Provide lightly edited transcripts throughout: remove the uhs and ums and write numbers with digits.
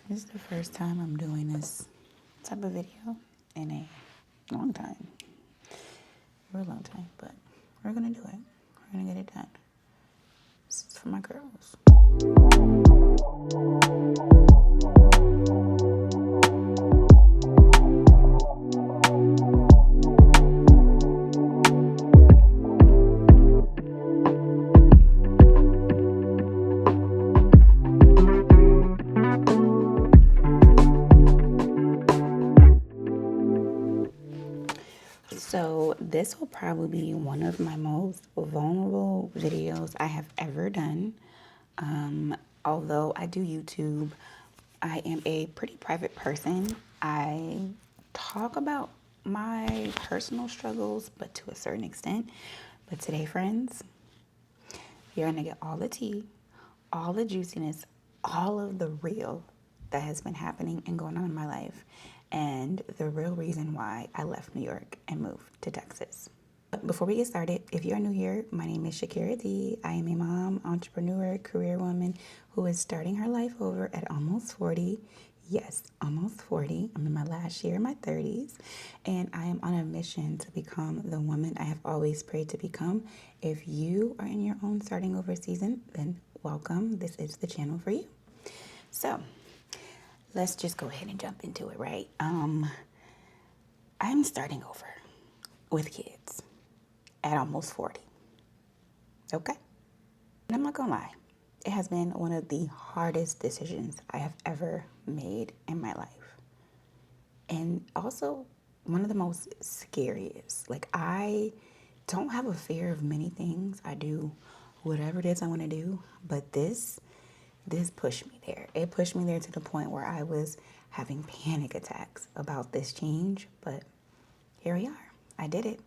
This is the first time I'm doing this type of video in a long time. For a long time, but we're gonna do it. We're gonna get it done. This is for my girls. So this will probably be one of my most vulnerable videos I have ever done. Although I do YouTube, I am a pretty private person. I talk about my personal struggles, but to a certain extent. But today, friends, you're gonna get all the tea, all the juiciness, all of the real that has been happening and going on in my life, and the real reason why I left New York and moved to Texas. But before we get started, if you're new here, my name is Shakira D. I am a mom, entrepreneur, career woman who is starting her life over at almost 40. Yes, almost 40. I'm in my last year in my 30s, and I am on a mission to become the woman I have always prayed to become. If you are in your own starting over season, then welcome. This is the channel for you. So, let's just go ahead and jump into it, right? I'm starting over with kids at almost 40. Okay? And I'm not gonna lie, it has been one of the hardest decisions I have ever made in my life. And also one of the most scariest. Like, I don't have a fear of many things. I do whatever it is I want to do, but this pushed me there. It pushed me there to the point where I was having panic attacks about this change, but here we are. I did it.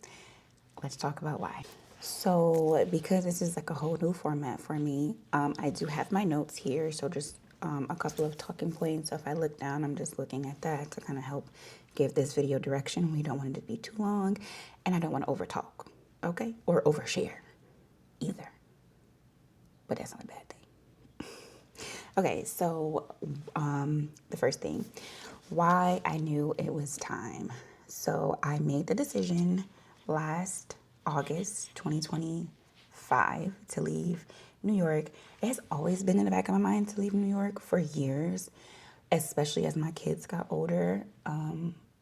Let's talk about why. So, because this is like a whole new format for me, I do have my notes here. So, just a couple of talking points. So, if I look down, I'm just looking at that to kind of help give this video direction. We don't want it to be too long, and I don't want to overtalk, okay? Or overshare either. But that's not a bad thing. Okay, so the first thing, why I knew it was time. So I made the decision last August 2025 to leave New York. It has always been in the back of my mind to leave New York for years, especially as my kids got older.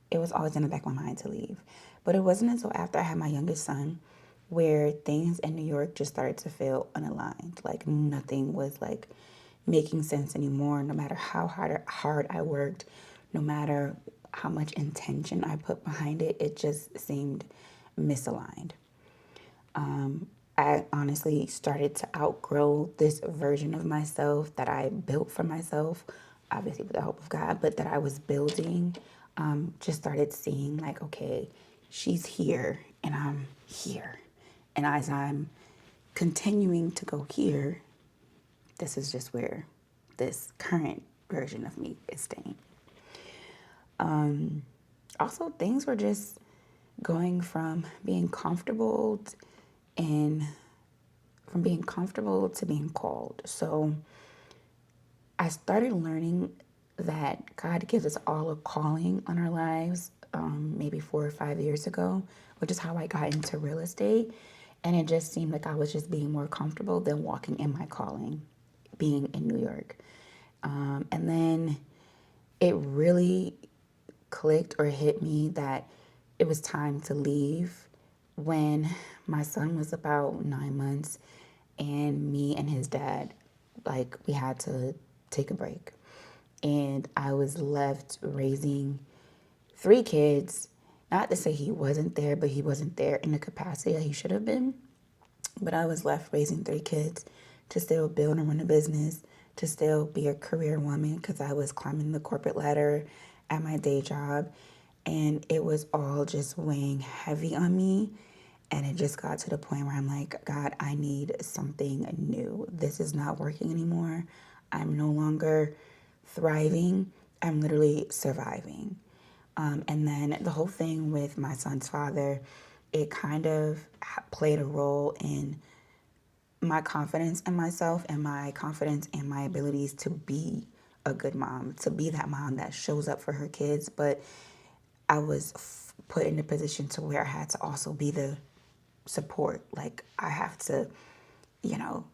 It was always in the back of my mind to leave. But it wasn't until after I had my youngest son where things in New York just started to feel unaligned. Like nothing was like making sense anymore, no matter how hard I worked, no matter how much intention I put behind it, it just seemed misaligned. I honestly started to outgrow this version of myself that I built for myself, obviously with the help of God, but that I was building. Just started seeing like, okay, she's here and I'm here. And as I'm continuing to go here, this is just where this current version of me is staying. Also, things were just going from being comfortable and from being comfortable to being called. So I started learning that God gives us all a calling on our lives, maybe 4 or 5 years ago, which is how I got into real estate. And it just seemed like I was just being more comfortable than walking in my calling, being in New York. And then it really clicked or hit me that it was time to leave when my son was about 9 months and me and his dad, like, we had to take a break. And I was left raising 3 kids. Not to say he wasn't there, but he wasn't there in the capacity that he should have been. But I was left raising 3 kids to still build and run a business, to still be a career woman because I was climbing the corporate ladder at my day job. And it was all just weighing heavy on me. And it just got to the point where I'm like, God, I need something new. This is not working anymore. I'm no longer thriving. I'm literally surviving. And then the whole thing with my son's father, it kind of played a role in my confidence in myself and my confidence in my abilities to be a good mom, to be that mom that shows up for her kids. But I was put in a position to where I had to also be the support. Like, I have to, you know,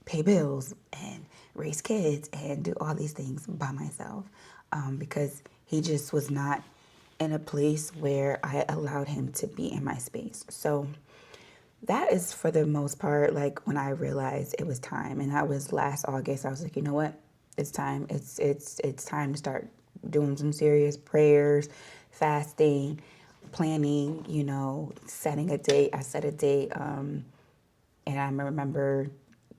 pay bills and raise kids and do all these things by myself, because he just was not in a place where I allowed him to be in my space. So that is, for the most part, like, when I realized it was time. And that was last August. I was like, you know what? It's time. It's time to start doing some serious prayers, fasting, planning, setting a date. I set a date, and I remember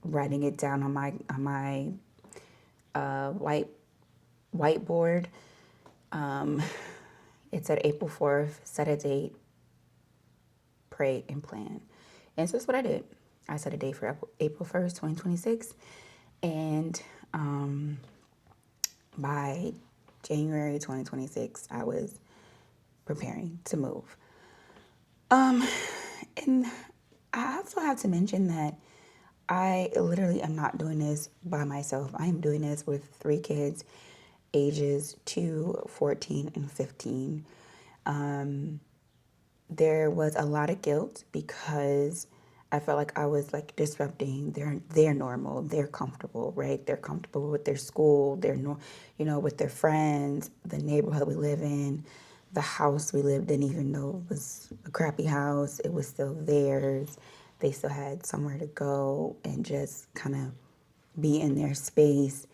writing it down on my whiteboard. It said April 4th, set a date, pray, and plan. And so that's what I did. I set a date for April 1st, 2026. And by January 2026, I was preparing to move. And I also have to mention that I literally am not doing this by myself. I am doing this with 3 kids, ages 2, 14, and 15. There was a lot of guilt because I felt like I was like disrupting their normal. They're comfortable, right? They're comfortable with their school, with their friends, the neighborhood we live in, the house we lived in. Even though it was a crappy house, it was still theirs. They still had somewhere to go and just kind of be in their space.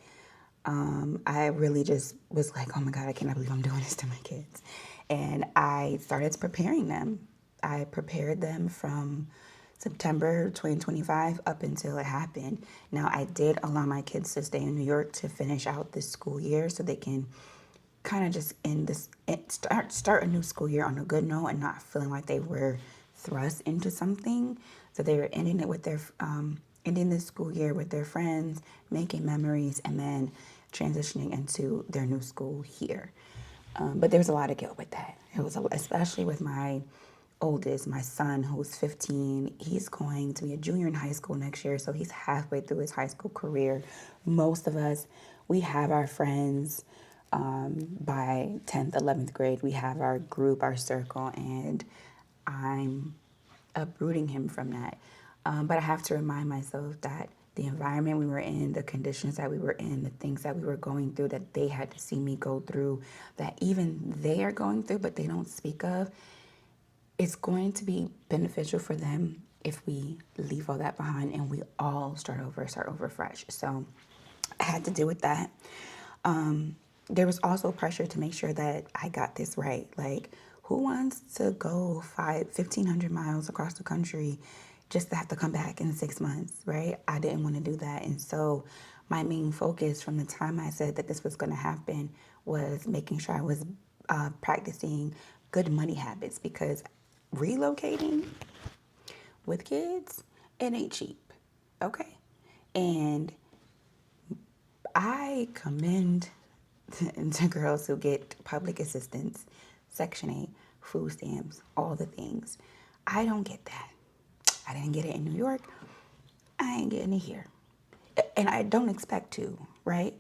I really just was like, oh my God, I cannot believe I'm doing this to my kids. And I started preparing them. I prepared them from September 2025 up until it happened. Now, I did allow my kids to stay in New York to finish out this school year so they can kind of just start a new school year on a good note and not feeling like they were thrust into something. So they were ending it with ending the school year with their friends, making memories, and then transitioning into their new school here. But there was a lot of guilt with that. It was especially with my oldest, my son, who's 15. He's going to be a junior in high school next year, so he's halfway through his high school career. Most of us, we have our friends by 10th, 11th grade. We have our group, our circle, and I'm uprooting him from that. But I have to remind myself that the environment we were in, the conditions that we were in, the things that we were going through, that they had to see me go through, that even they are going through, but they don't speak of, it's going to be beneficial for them if we leave all that behind and we all start over fresh. So I had to deal with that. There was also pressure to make sure that I got this right. Like, who wants to go 1,500 miles across the country just to have to come back in 6 months, right? I didn't want to do that. And so my main focus from the time I said that this was going to happen was making sure I was practicing good money habits, because relocating with kids, it ain't cheap, okay? And I commend to girls who get public assistance, Section 8, food stamps, all the things. I don't get that. I didn't get it in New York. I ain't getting it here. And I don't expect to, right?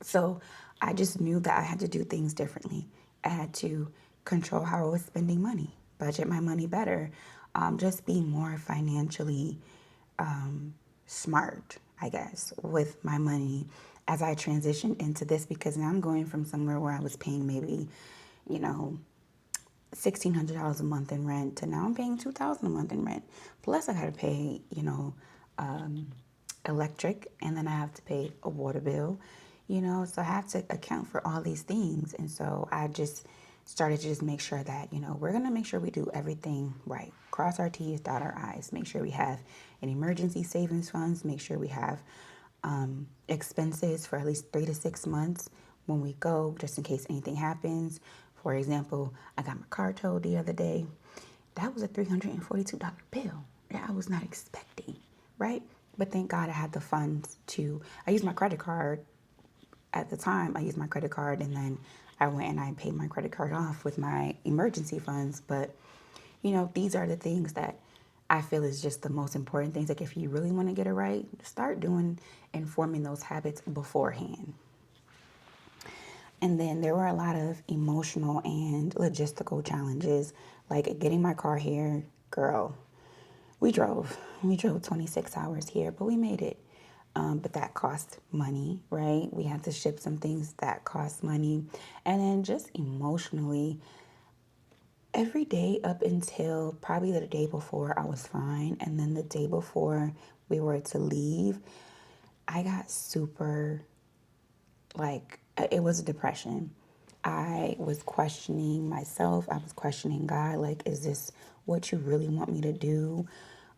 So I just knew that I had to do things differently. I had to control how I was spending money, budget my money better, just be more financially smart, I guess, with my money as I transitioned into this, because now I'm going from somewhere where I was paying maybe, $1,600 a month in rent to now I'm paying $2,000 a month in rent. Plus I got to pay, electric, and then I have to pay a water bill, so I have to account for all these things. And so I just started to just make sure that, we're going to make sure we do everything right. Cross our T's, dot our I's, make sure we have an emergency savings funds, make sure we have expenses for at least 3 to 6 months when we go, just in case anything happens. For example, I got my car towed the other day. That was a $342 bill that I was not expecting, right? But thank God I had the funds I used my credit card. At the time, I used my credit card, and then I went and I paid my credit card off with my emergency funds. But, these are the things that I feel is just the most important things. Like if you really want to get it right, start doing and forming those habits beforehand. And then there were a lot of emotional and logistical challenges, like getting my car here. Girl, we drove. We drove 26 hours here, but we made it. But that cost money, right? We had to ship some things that cost money. And then just emotionally, every day up until probably the day before, I was fine. And then the day before we were to leave, I got super, like, it was a depression. I was questioning myself. I was questioning God. Like, is this what you really want me to do?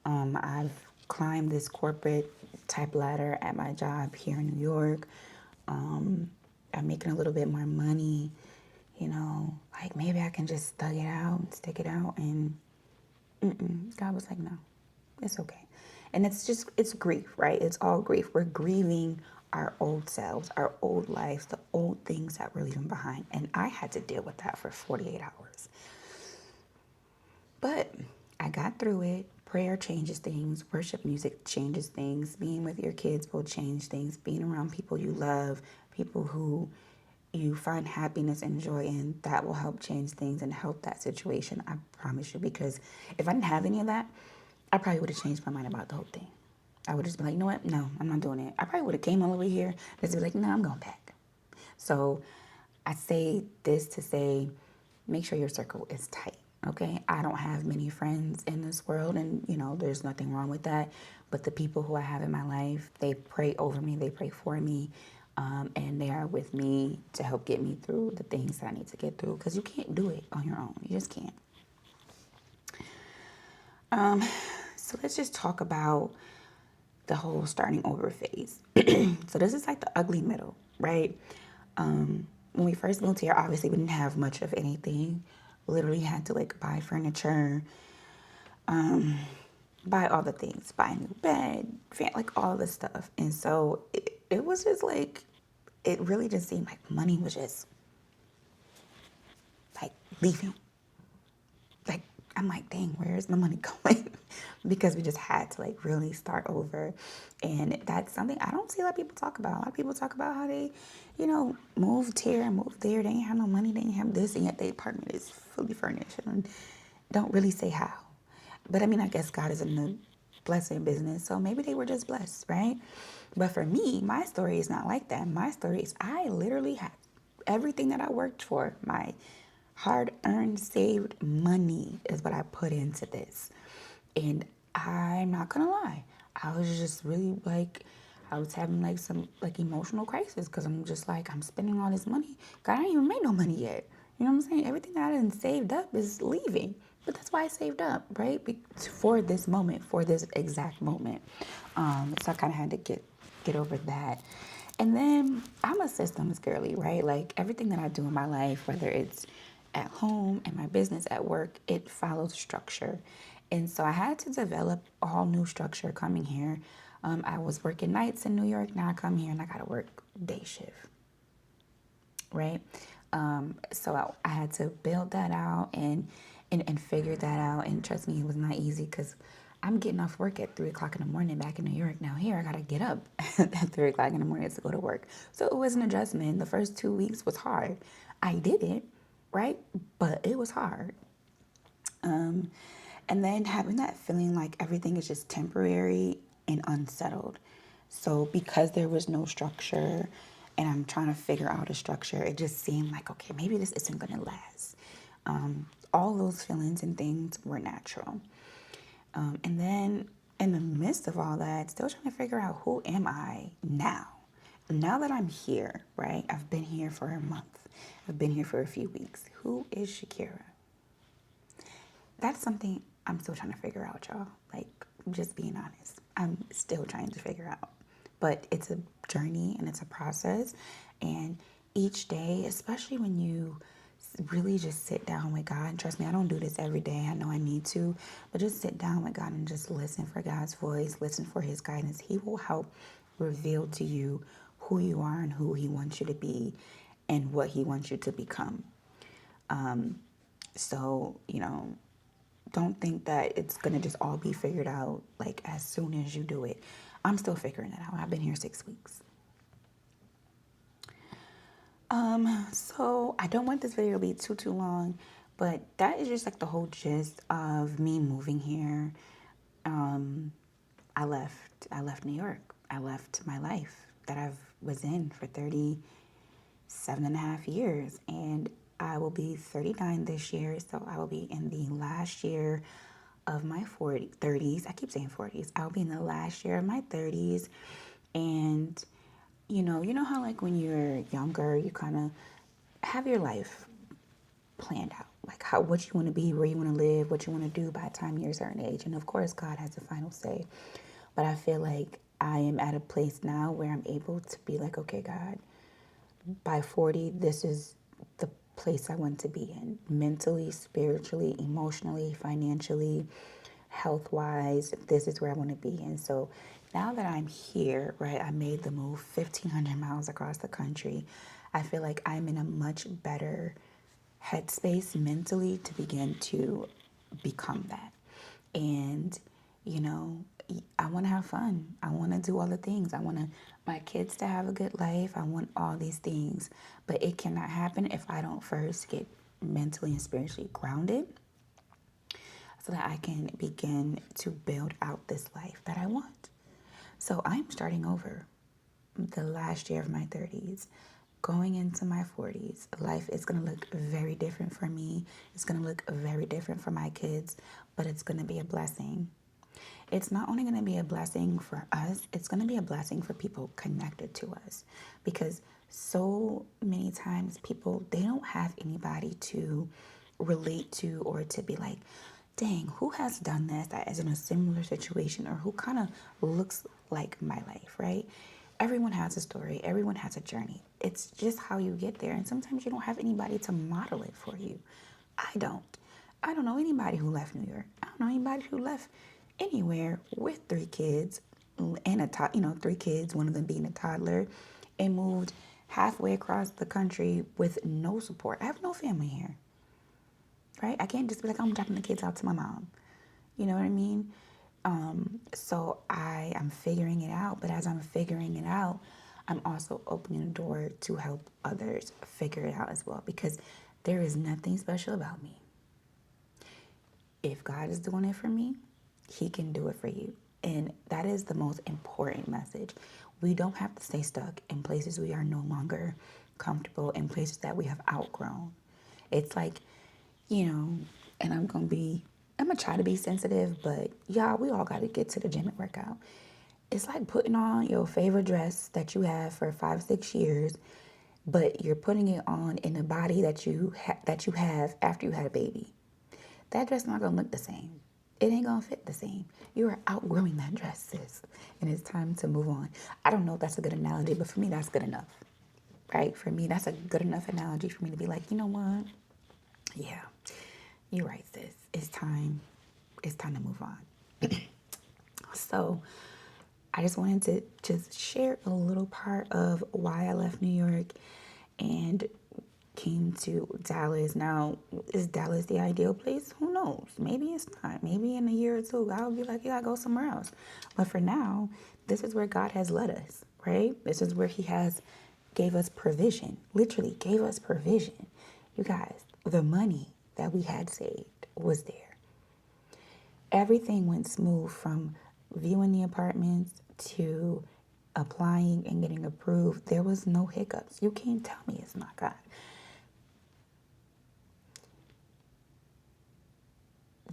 I've climbed this corporate type ladder at my job here in New York. I'm making a little bit more money. Like maybe I can just thug it out and stick it out. And God was like, no, it's okay. And it's grief, right? It's all grief. We're grieving our old selves, our old lives, the old things that we're leaving behind. And I had to deal with that for 48 hours. But I got through it. Prayer changes things. Worship music changes things. Being with your kids will change things. Being around people you love, people who you find happiness and joy in, that will help change things and help that situation. I promise you. Because if I didn't have any of that, I probably would have changed my mind about the whole thing. I would just be like, you know what? No, I'm not doing it. I probably would have came all over here. Just be like, no, I'm going back. So I say this to say, make sure your circle is tight. Okay, I don't have many friends in this world, and there's nothing wrong with that. But the people who I have in my life, they pray over me, they pray for me, and they are with me to help get me through the things that I need to get through. Because you can't do it on your own. You just can't. So let's just talk about the whole starting over phase. So this is like the ugly middle, right? When we first moved here, obviously we didn't have much of anything. Literally had to like buy furniture, buy all the things, buy a new bed, like all the stuff. And so it was just like, it really just seemed like money was just like leaving. Like, I'm like, dang, where's my money going? Because we just had to like really start over. And that's something I don't see a lot of people talk about. A lot of people talk about how they, moved here and moved there. They ain't have no money. They ain't have this. And yet their apartment is fully furnished. And don't really say how. But I mean, I guess God is in the blessing business. So maybe they were just blessed, right? But for me, my story is not like that. My story is I literally had everything that I worked for. My hard-earned, saved money is what I put into this. And I'm not gonna lie, I was just really like, I was having like some like emotional crisis because I'm just like, I'm spending all this money. God, I ain't even made no money yet. You know what I'm saying? Everything that I done saved up is leaving. But that's why I saved up, right? For this moment, for this exact moment. So I kind of had to get over that. And then I'm a systems girly, right? Like everything that I do in my life, whether it's at home and my business at work, it follows structure. And so I had to develop a whole new structure coming here. I was working nights in New York. Now I come here and I got to work day shift, right? So I had to build that out and figure that out. And trust me, it was not easy because I'm getting off work at 3 o'clock in the morning back in New York. Now here, I got to get up at 3 o'clock in the morning to go to work. So it was an adjustment. The first 2 weeks was hard. I did it, right? But it was hard. And then having that feeling like everything is just temporary and unsettled. So because there was no structure and I'm trying to figure out a structure, it just seemed like, okay, maybe this isn't going to last. All those feelings and things were natural. And then in the midst of all that, still trying to figure out who am I now? Now that I'm here, right? I've been here for a month. I've been here for a few weeks. Who is Shakira? That's something I'm still trying to figure out, y'all. Like, just being honest. I'm still trying to figure out. But it's a journey and it's a process. And each day, especially when you really just sit down with God, and trust me, I don't do this every day. I know I need to. But just sit down with God and just listen for God's voice. Listen for His guidance. He will help reveal to you who you are and who He wants you to be and what He wants you to become. So, don't think that it's going to just all be figured out like as soon as you do it. I'm still figuring it out. I've been here 6 weeks. So I don't want this video to be too long, but that is just like the whole gist of me moving here. I left New York. I left my life that I was in for 37 and a half years, and I will be 39 this year, so I will be in the last year of my 30s. I keep saying 40s. I'll be in the last year of my 30s, and you know how like when you're younger, you kind of have your life planned out, like what you want to be, where you want to live, what you want to do by the time you're a certain age. And of course, God has the final say. But I feel like I am at a place now where I'm able to be like, okay, God, by 40, this is the place I want to be in, mentally, spiritually, emotionally, financially, health wise. This is where I want to be. And so now that I'm here, right, I made the move 1,500 miles across the country. I feel like I'm in a much better headspace mentally to begin to become that. And, I want to have fun. I want to do all the things. I want my kids to have a good life. I want all these things. But it cannot happen if I don't first get mentally and spiritually grounded so that I can begin to build out this life that I want. So I'm starting over the last year of my 30s, going into my 40s. Life is going to look very different for me. It's going to look very different for my kids, but it's going to be a blessing. It's not only going to be a blessing for us, it's going to be a blessing for people connected to us, because so many times people, they don't have anybody to relate to or to be like, dang, who has done this that is in a similar situation, or who kind of looks like my life, right? Everyone has a story. Everyone has a journey. It's just how you get there. And sometimes you don't have anybody to model it for you. I don't. I don't know anybody who left New York. I don't know anybody who left anywhere with 3 kids and 3 kids, one of them being a toddler, and moved halfway across the country with no support. I have no family here, right? I can't just be like, I'm dropping the kids out to my mom. You know what I mean? So I am figuring it out, but as I'm figuring it out, I'm also opening the door to help others figure it out as well, because there is nothing special about me. If God is doing it for me, He can do it for you. And that is the most important message. We don't have to stay stuck in places we are no longer comfortable, in places that we have outgrown. It's like, and I'm going to try to be sensitive, but y'all, we all got to get to the gym and work out. It's like putting on your favorite dress that you have for 5-6 years, but you're putting it on in a body that you have after you had a baby. That dress not going to look the same. It ain't going to fit the same. You are outgrowing that dress, sis, and it's time to move on. I don't know if that's a good analogy, but for me, that's good enough, right? For me, that's a good enough analogy for me to be like, you know what? Yeah, you're right, sis. It's time. It's time to move on. So I just wanted to just share a little part of why I left New York and came to Dallas. Now, is Dallas the ideal place? Who knows? Maybe it's not. Maybe in a year or two, I'll be like, yeah, I'll go somewhere else. But for now, this is where God has led us, right? This is where He has gave us provision, literally gave us provision. You guys, the money that we had saved was there. Everything went smooth from viewing the apartments to applying and getting approved. There was no hiccups. You can't tell me it's not God.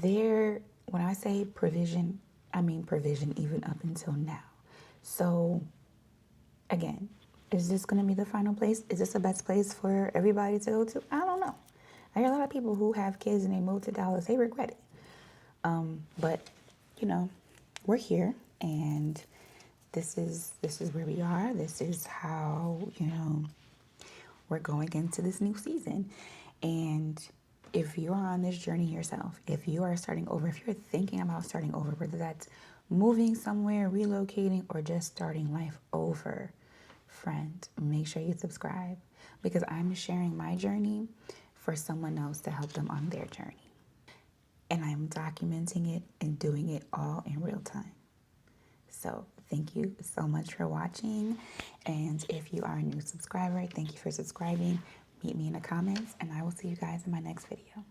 When I say provision, I mean provision even up until now. So, again, is this going to be the final place? Is this the best place for everybody to go to? I don't know. I hear a lot of people who have kids and they move to Dallas, they regret it. But, we're here, and this is where we are. This is how, we're going into this new season. And if you're on this journey yourself, if you are starting over, if you're thinking about starting over, whether that's moving somewhere, relocating, or just starting life over, friend, make sure you subscribe, because I'm sharing my journey for someone else to help them on their journey. and I'm documenting it and doing it all in real time. So thank you so much for watching. And if you are a new subscriber, thank you for subscribing. Meet me in the comments, and I will see you guys in my next video.